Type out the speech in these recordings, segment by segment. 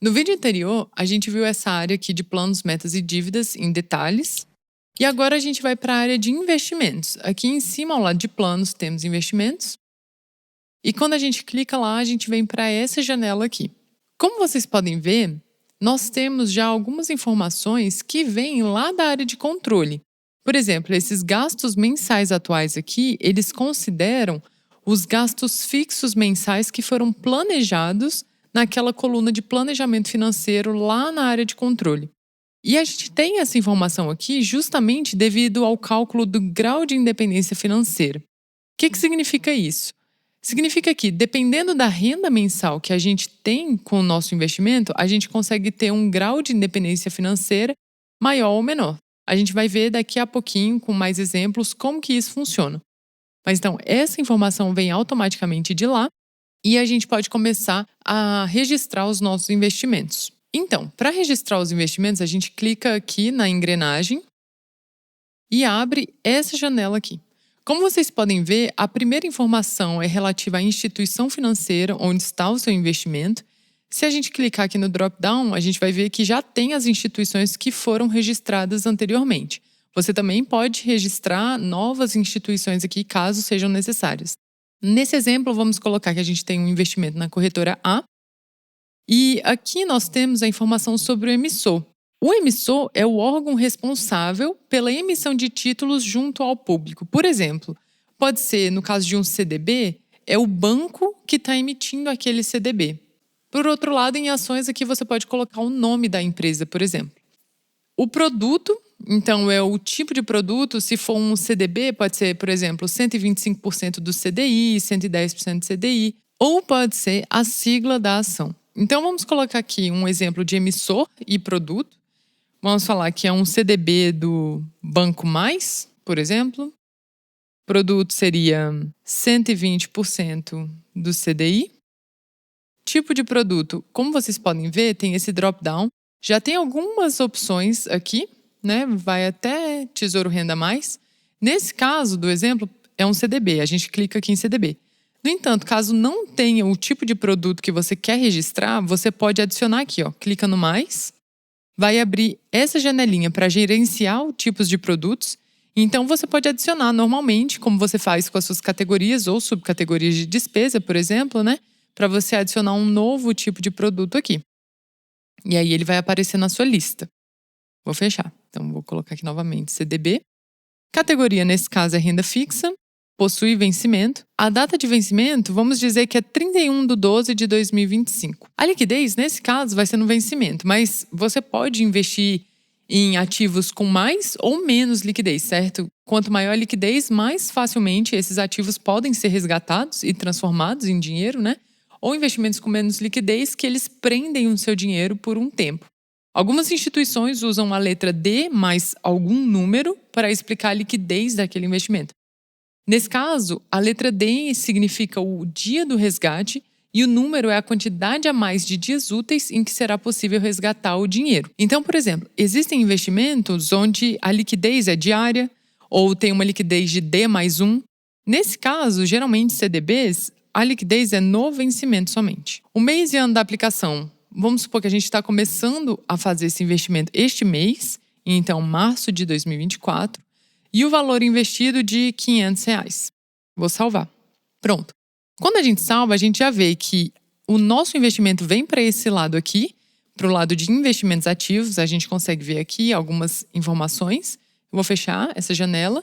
No vídeo anterior, a gente viu essa área aqui de planos, metas e dívidas em detalhes. E agora a gente vai para a área de investimentos. Aqui em cima, ao lado de planos, temos investimentos. E quando a gente clica lá, a gente vem para essa janela aqui. Como vocês podem ver, nós temos já algumas informações que vêm lá da área de controle. Por exemplo, esses gastos mensais atuais aqui, eles consideram os gastos fixos mensais que foram planejados naquela coluna de planejamento financeiro lá na área de controle. E a gente tem essa informação aqui justamente devido ao cálculo do grau de independência financeira. O que significa isso? Significa que, dependendo da renda mensal que a gente tem com o nosso investimento, a gente consegue ter um grau de independência financeira maior ou menor. A gente vai ver daqui a pouquinho, com mais exemplos, como que isso funciona. Mas então, essa informação vem automaticamente de lá e a gente pode começar a registrar os nossos investimentos. Então, para registrar os investimentos, a gente clica aqui na engrenagem e abre essa janela aqui. Como vocês podem ver, a primeira informação é relativa à instituição financeira onde está o seu investimento. Se a gente clicar aqui no drop-down, a gente vai ver que já tem as instituições que foram registradas anteriormente. Você também pode registrar novas instituições aqui, caso sejam necessárias. Nesse exemplo, vamos colocar que a gente tem um investimento na corretora A. E aqui nós temos a informação sobre o emissor. O emissor é o órgão responsável pela emissão de títulos junto ao público. Por exemplo, pode ser, no caso de um CDB, é o banco que está emitindo aquele CDB. Por outro lado, em ações aqui você pode colocar o nome da empresa, por exemplo. O produto, então, é o tipo de produto. Se for um CDB, pode ser, por exemplo, 125% do CDI, 110% do CDI, ou pode ser a sigla da ação. Então, vamos colocar aqui um exemplo de emissor e produto. Vamos falar que é um CDB do Banco Mais, por exemplo. O produto seria 120% do CDI. Tipo de produto, como vocês podem ver, tem esse drop-down. Já tem algumas opções aqui, né? Vai até Tesouro Renda Mais. Nesse caso do exemplo, é um CDB. A gente clica aqui em CDB. No entanto, caso não tenha o tipo de produto que você quer registrar, você pode adicionar aqui, ó. Clica no mais. Vai abrir essa janelinha para gerenciar tipos de produtos. Então, você pode adicionar normalmente, como você faz com as suas categorias ou subcategorias de despesa, por exemplo, né? Para você adicionar um novo tipo de produto aqui. E aí ele vai aparecer na sua lista. Vou fechar. Então, vou colocar aqui novamente CDB. Categoria, nesse caso, é renda fixa. Possui vencimento. A data de vencimento, vamos dizer que é 31/12/2025. A liquidez, nesse caso, vai ser no vencimento, mas você pode investir em ativos com mais ou menos liquidez, certo? Quanto maior a liquidez, mais facilmente esses ativos podem ser resgatados e transformados em dinheiro, né? Ou investimentos com menos liquidez que eles prendem o seu dinheiro por um tempo. Algumas instituições usam a letra D mais algum número para explicar a liquidez daquele investimento. Nesse caso, a letra D significa o dia do resgate e o número é a quantidade a mais de dias úteis em que será possível resgatar o dinheiro. Então, por exemplo, existem investimentos onde a liquidez é diária ou tem uma liquidez de D mais 1. Nesse caso, geralmente CDBs, a liquidez é no vencimento somente. O mês e ano da aplicação. Vamos supor que a gente está começando a fazer esse investimento este mês, então março de 2024. E o valor investido de R$500. Vou salvar. Pronto. Quando a gente salva, a gente já vê que o nosso investimento vem para esse lado aqui, para o lado de investimentos ativos. A gente consegue ver aqui algumas informações. Eu vou fechar essa janela.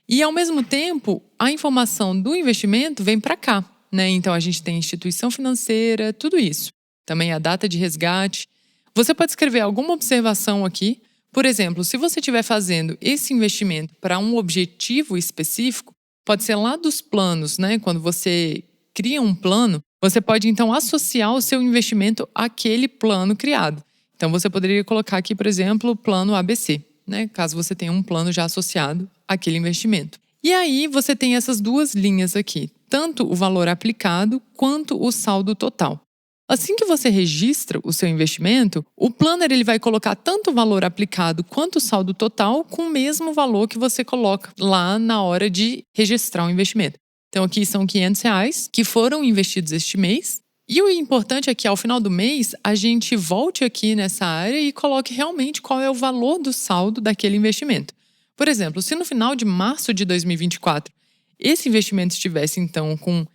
E, ao mesmo tempo, a informação do investimento vem para cá, né? Então, a gente tem instituição financeira, tudo isso. Também a data de resgate. Você pode escrever alguma observação aqui. Por exemplo, se você estiver fazendo esse investimento para um objetivo específico, pode ser lá dos planos, né? Quando você cria um plano, você pode então associar o seu investimento àquele plano criado. Então você poderia colocar aqui, por exemplo, o plano ABC, né? Caso você tenha um plano já associado àquele investimento. E aí você tem essas duas linhas aqui, tanto o valor aplicado quanto o saldo total. Assim que você registra o seu investimento, o planner ele vai colocar tanto o valor aplicado quanto o saldo total com o mesmo valor que você coloca lá na hora de registrar o investimento. Então aqui são R$500 que foram investidos este mês E o importante é que ao final do mês a gente volte aqui nessa área e coloque realmente qual é o valor do saldo daquele investimento. Por exemplo, se no final de março de 2024 esse investimento estivesse então com R$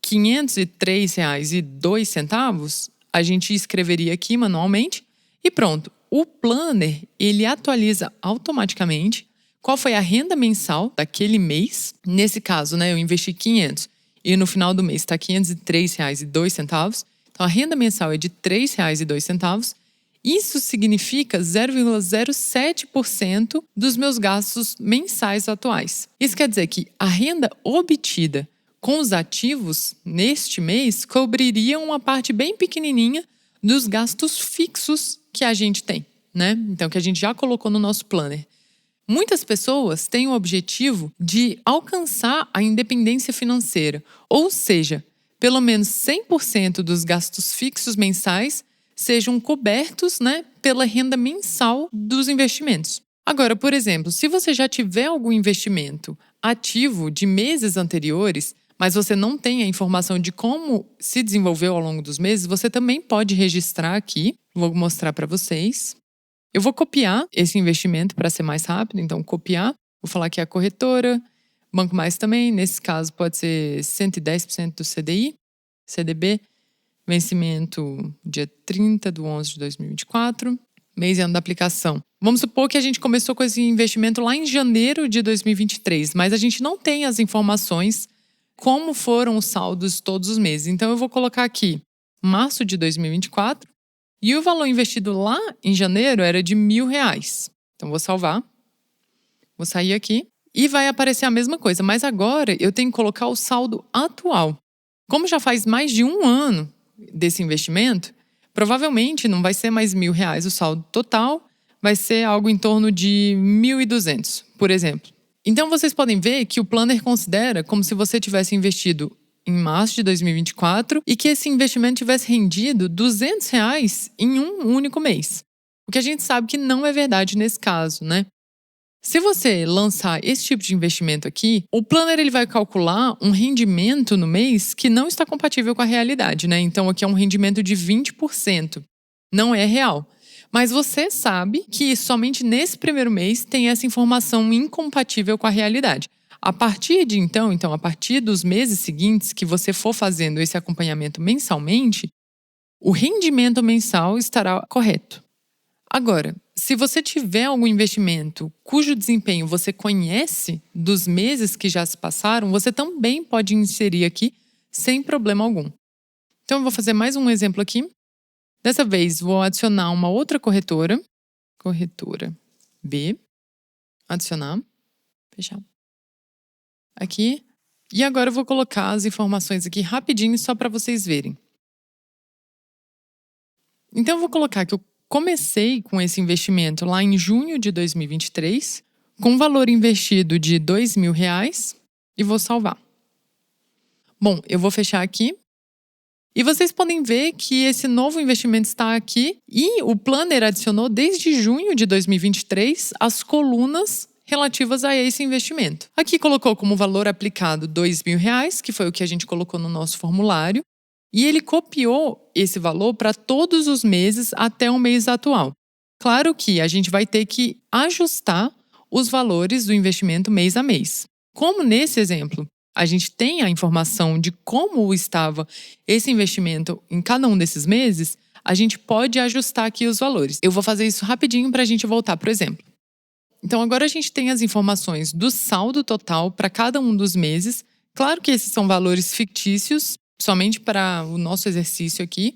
503,02, a gente escreveria aqui manualmente e pronto. O planner, ele atualiza automaticamente qual foi a renda mensal daquele mês. Nesse caso, né, eu investi 500 e no final do mês está R$ 503,02. Então, a renda mensal é de R$ 3,02. Isso significa 0,07% dos meus gastos mensais atuais. Isso quer dizer que a renda obtida com os ativos neste mês cobriria uma parte bem pequenininha dos gastos fixos que a gente tem, né? Então, que a gente já colocou no nosso planner. Muitas pessoas têm o objetivo de alcançar a independência financeira, ou seja, pelo menos 100% dos gastos fixos mensais sejam cobertos, né, pela renda mensal dos investimentos. Agora, por exemplo, se você já tiver algum investimento ativo de meses anteriores, mas você não tem a informação de como se desenvolveu ao longo dos meses, você também pode registrar aqui. Vou mostrar para vocês. Eu vou copiar esse investimento para ser mais rápido, então copiar. Vou falar que é a corretora, Banco Mais também, nesse caso pode ser 110% do CDI, CDB, vencimento dia 30/11/2024, mês e ano da aplicação. Vamos supor que a gente começou com esse investimento lá em janeiro de 2023, mas a gente não tem as informações como foram os saldos todos os meses. Então eu vou colocar aqui março de 2024 e o valor investido lá em janeiro era de R$ 1.000. Então vou salvar, vou sair aqui e vai aparecer a mesma coisa, mas agora eu tenho que colocar o saldo atual. Como já faz mais de um ano desse investimento, provavelmente não vai ser mais R$ 1.000 o saldo total, vai ser algo em torno de 1.200, por exemplo. Então vocês podem ver que o planner considera como se você tivesse investido em março de 2024 e que esse investimento tivesse rendido R$ 200 em um único mês. O que a gente sabe que não é verdade nesse caso, né? Se você lançar esse tipo de investimento aqui, o planner ele vai calcular um rendimento no mês que não está compatível com a realidade, né? Então aqui é um rendimento de 20%. Não é real. Mas você sabe que somente nesse primeiro mês tem essa informação incompatível com a realidade. A partir de então, a partir dos meses seguintes que você for fazendo esse acompanhamento mensalmente, o rendimento mensal estará correto. Agora, se você tiver algum investimento cujo desempenho você conhece dos meses que já se passaram, você também pode inserir aqui sem problema algum. Então, eu vou fazer mais um exemplo aqui. Dessa vez, vou adicionar uma outra corretora. Corretora B. Adicionar. Fechar. Aqui. E agora eu vou colocar as informações aqui rapidinho só para vocês verem. Então, eu vou colocar que eu comecei com esse investimento lá em junho de 2023, com um valor investido de R$ 2.000 e vou salvar. Bom, eu vou fechar aqui. E vocês podem ver que esse novo investimento está aqui e o planner adicionou desde junho de 2023 as colunas relativas a esse investimento. Aqui colocou como valor aplicado R$ 2.000, que foi o que a gente colocou no nosso formulário, e ele copiou esse valor para todos os meses até o mês atual. Claro que a gente vai ter que ajustar os valores do investimento mês a mês. Como nesse exemplo, a gente tem a informação de como estava esse investimento em cada um desses meses, a gente pode ajustar aqui os valores. Eu vou fazer isso rapidinho para a gente voltar para o exemplo. Então, agora a gente tem as informações do saldo total para cada um dos meses. Claro que esses são valores fictícios, somente para o nosso exercício aqui.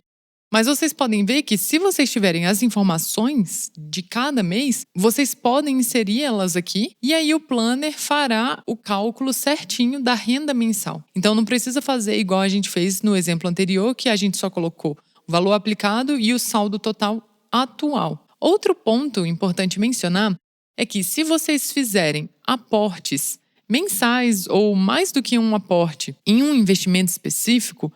Mas vocês podem ver que se vocês tiverem as informações de cada mês, vocês podem inserir elas aqui e aí o planner fará o cálculo certinho da renda mensal. Então não precisa fazer igual a gente fez no exemplo anterior, que a gente só colocou o valor aplicado e o saldo total atual. Outro ponto importante mencionar é que se vocês fizerem aportes mensais ou mais do que um aporte em um investimento específico,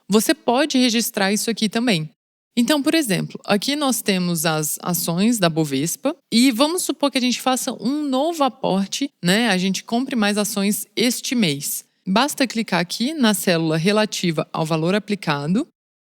você pode registrar isso aqui também. Então, por exemplo, aqui nós temos as ações da Bovespa e vamos supor que a gente faça um novo aporte, né? A gente compre mais ações este mês. Basta clicar aqui na célula relativa ao valor aplicado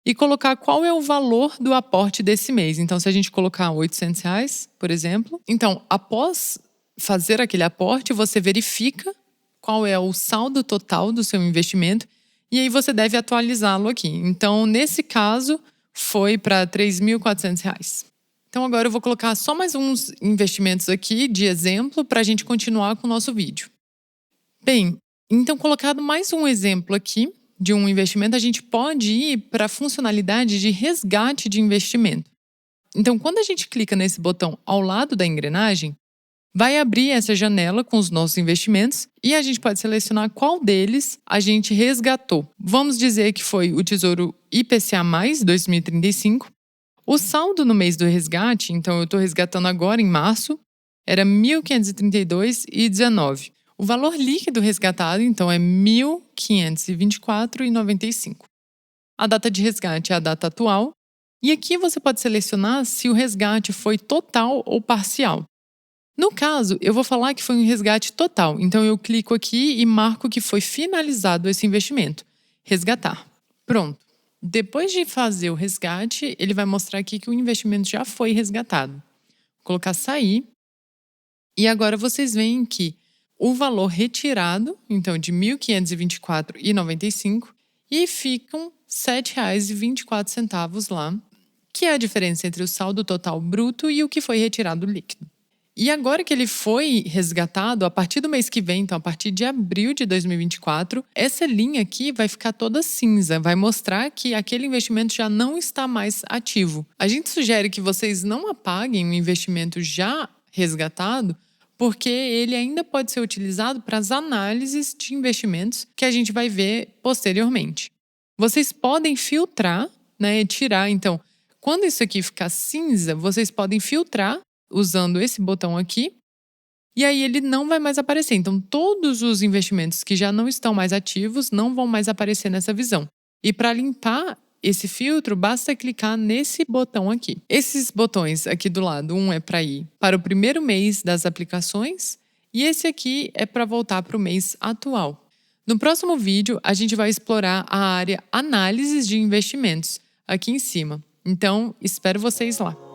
e colocar qual é o valor do aporte desse mês. Então, se a gente colocar R$ 800, por exemplo, então, após fazer aquele aporte, você verifica qual é o saldo total do seu investimento e aí você deve atualizá-lo aqui. Então, nesse caso, foi para R$ 3.400. Então, agora eu vou colocar só mais uns investimentos aqui de exemplo para a gente continuar com o nosso vídeo. Bem, então, colocado mais um exemplo aqui de um investimento, a gente pode ir para a funcionalidade de resgate de investimento. Então, quando a gente clica nesse botão ao lado da engrenagem, vai abrir essa janela com os nossos investimentos e a gente pode selecionar qual deles a gente resgatou. Vamos dizer que foi o Tesouro IPCA+, 2035. O saldo no mês do resgate, então eu estou resgatando agora em março, era R$ 1.532,19. O valor líquido resgatado, então, é R$ 1.524,95. A data de resgate é a data atual. E aqui você pode selecionar se o resgate foi total ou parcial. No caso, eu vou falar que foi um resgate total. Então, eu clico aqui e marco que foi finalizado esse investimento. Resgatar. Pronto. Depois de fazer o resgate, ele vai mostrar aqui que o investimento já foi resgatado. Vou colocar sair. E agora vocês veem que o valor retirado, então, de R$ 1.524,95, e ficam R$ 7,24 lá, que é a diferença entre o saldo total bruto e o que foi retirado líquido. E agora que ele foi resgatado, a partir do mês que vem, então a partir de abril de 2024, essa linha aqui vai ficar toda cinza, vai mostrar que aquele investimento já não está mais ativo. A gente sugere que vocês não apaguem o investimento já resgatado, porque ele ainda pode ser utilizado para as análises de investimentos que a gente vai ver posteriormente. Vocês podem filtrar, tirar. Então, quando isso aqui ficar cinza, vocês podem filtrar usando esse botão aqui, e aí ele não vai mais aparecer. Então, todos os investimentos que já não estão mais ativos não vão mais aparecer nessa visão. E para limpar esse filtro, basta clicar nesse botão aqui. Esses botões aqui do lado, um é para ir para o primeiro mês das aplicações e esse aqui é para voltar para o mês atual. No próximo vídeo, a gente vai explorar a área Análises de Investimentos, aqui em cima. Então, espero vocês lá.